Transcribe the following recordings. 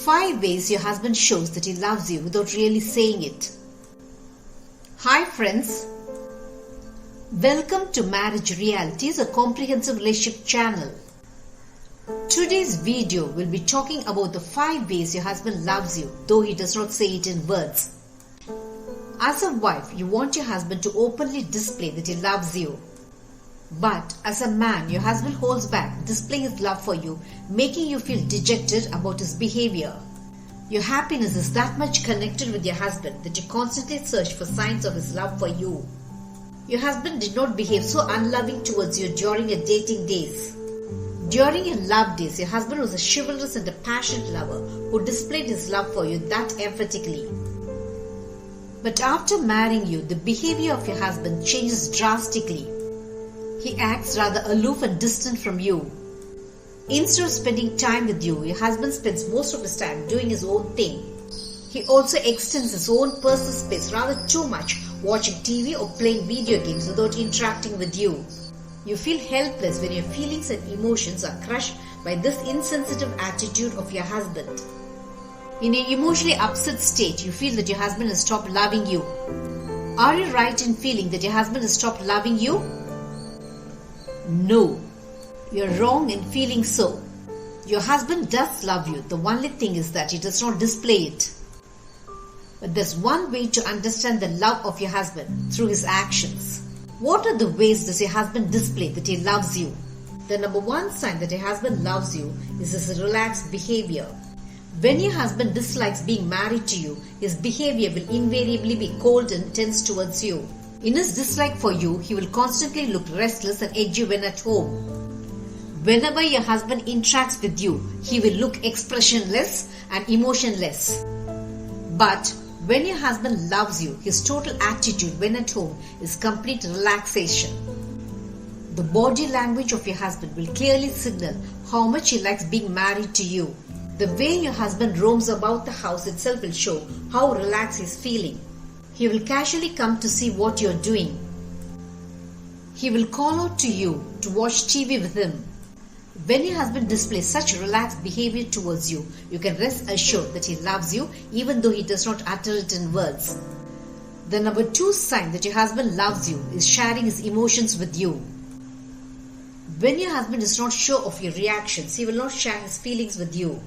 5 ways your husband shows that he loves you without really saying it. Hi friends, welcome to Marriage Realities, a comprehensive relationship channel. Today's video will be talking about the 5 ways your husband loves you, though he does not say it in words. As a wife, you want your husband to openly display that he loves you. But as a man, your husband holds back, displaying his love for you, making you feel dejected about his behavior. Your happiness is that much connected with your husband that you constantly search for signs of his love for you. Your husband did not behave so unloving towards you during your dating days. During your love days, your husband was a chivalrous and a passionate lover who displayed his love for you that emphatically. But after marrying you, the behavior of your husband changes drastically. He acts rather aloof and distant from you. Instead of spending time with you, your husband spends most of his time doing his own thing. He also extends his own personal space rather too much, watching TV or playing video games without interacting with you. You feel helpless when your feelings and emotions are crushed by this insensitive attitude of your husband. In an emotionally upset state, you feel that your husband has stopped loving you. Are you right in feeling that your husband has stopped loving you? No, you're wrong in feeling so. Your husband does love you. The only thing is that he does not display it. But there's one way to understand the love of your husband: through his actions. What are the ways does your husband display that he loves you? The number one sign that your husband loves you is his relaxed behavior. When your husband dislikes being married to you, his behavior will invariably be cold and tense towards you. In his dislike for you, he will constantly look restless and edgy when at home. Whenever your husband interacts with you, he will look expressionless and emotionless. But when your husband loves you, his total attitude when at home is complete relaxation. The body language of your husband will clearly signal how much he likes being married to you. The way your husband roams about the house itself will show how relaxed he is feeling. He will casually come to see what you are doing. He will call out to you to watch TV with him. When your husband displays such relaxed behavior towards you, you can rest assured that he loves you even though he does not utter it in words. The number 2 sign that your husband loves you is sharing his emotions with you. When your husband is not sure of your reactions, he will not share his feelings with you.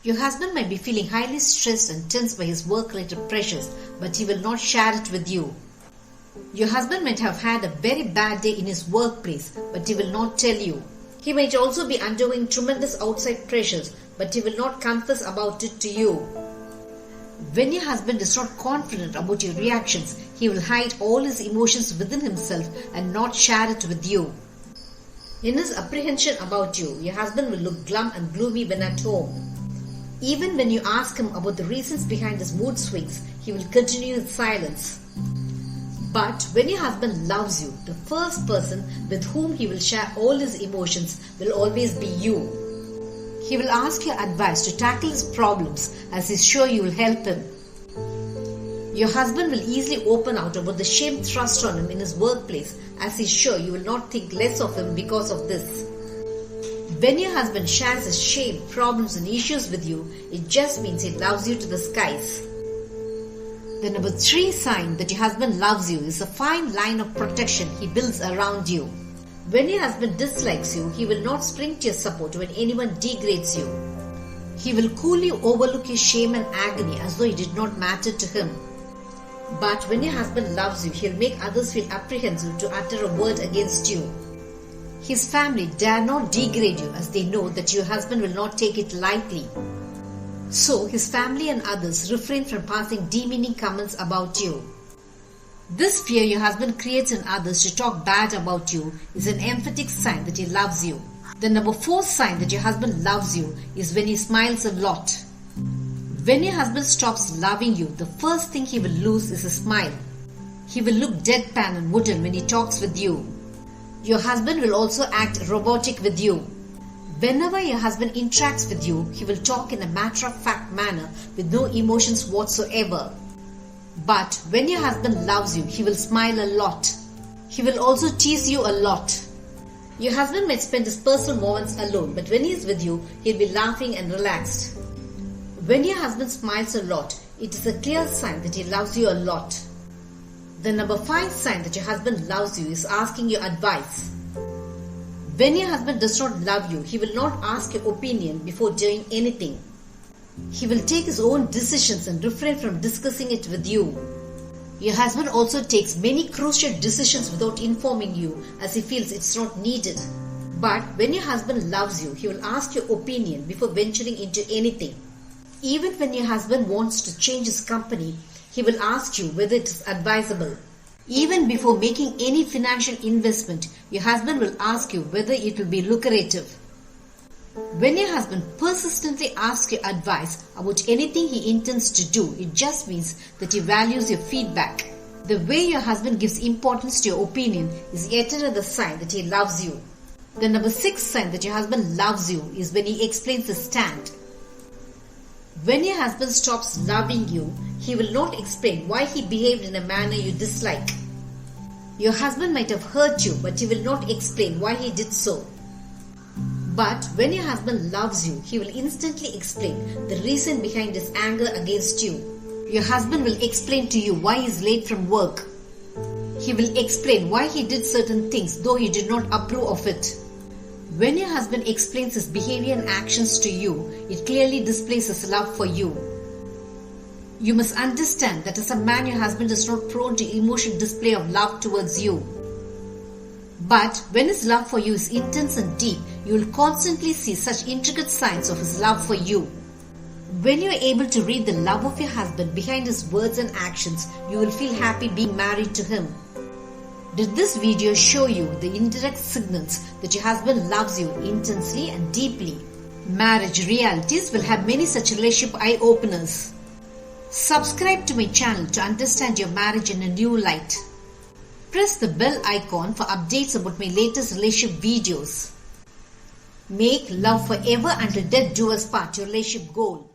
Your husband might be feeling highly stressed and tense by his work-related pressures, but he will not share it with you. Your husband might have had a very bad day in his workplace, but he will not tell you. He might also be undergoing tremendous outside pressures, but he will not confess about it to you. When your husband is not confident about your reactions, he will hide all his emotions within himself and not share it with you. In his apprehension about you, your husband will look glum and gloomy when at home. Even when you ask him about the reasons behind his mood swings, he will continue in silence. But when your husband loves you, the first person with whom he will share all his emotions will always be you. He will ask your advice to tackle his problems as he's sure you will help him. Your husband will easily open out about the shame thrust on him in his workplace as he's sure you will not think less of him because of this. When your husband shares his shame, problems and issues with you, it just means he loves you to the skies. The number 3 sign that your husband loves you is a fine line of protection he builds around you. When your husband dislikes you, he will not spring to your support when anyone degrades you. He will coolly overlook your shame and agony as though it did not matter to him. But when your husband loves you, he'll make others feel apprehensive to utter a word against you. His family dare not degrade you as they know that your husband will not take it lightly. So his family and others refrain from passing demeaning comments about you. This fear your husband creates in others to talk bad about you is an emphatic sign that he loves you. The number 4 sign that your husband loves you is when he smiles a lot. When your husband stops loving you, the first thing he will lose is a smile. He will look deadpan and wooden when he talks with you. Your husband will also act robotic with you. Whenever your husband interacts with you, he will talk in a matter-of-fact manner with no emotions whatsoever. But when your husband loves you, he will smile a lot. He will also tease you a lot. Your husband might spend his personal moments alone, but when he is with you, he'll be laughing and relaxed. When your husband smiles a lot, it is a clear sign that he loves you a lot. The number 5 sign that your husband loves you is asking your advice. When your husband does not love you, he will not ask your opinion before doing anything. He will take his own decisions and refrain from discussing it with you. Your husband also takes many crucial decisions without informing you, as he feels it's not needed. But when your husband loves you, he will ask your opinion before venturing into anything. Even when your husband wants to change his company, he will ask you whether it is advisable. Even before making any financial investment, your husband will ask you whether it will be lucrative. When your husband persistently asks your advice about anything he intends to do, it just means that he values your feedback. The way your husband gives importance to your opinion is yet another sign that he loves you. The number 6 sign that your husband loves you is when he explains his stand. When your husband stops loving you, he will not explain why he behaved in a manner you dislike. Your husband might have hurt you, but he will not explain why he did so. But when your husband loves you, he will instantly explain the reason behind his anger against you. Your husband will explain to you why he is late from work. He will explain why he did certain things though he did not approve of it. When your husband explains his behavior and actions to you, it clearly displays his love for you. You must understand that as a man, your husband is not prone to emotional display of love towards you. But when his love for you is intense and deep, you will constantly see such intricate signs of his love for you. When you are able to read the love of your husband behind his words and actions, you will feel happy being married to him. Did this video show you the indirect signals that your husband loves you intensely and deeply? Marriage realities will have many such relationship eye-openers. Subscribe to my channel to understand your marriage in a new light. Press the bell icon for updates about my latest relationship videos. Make love forever until death do us part your relationship goal.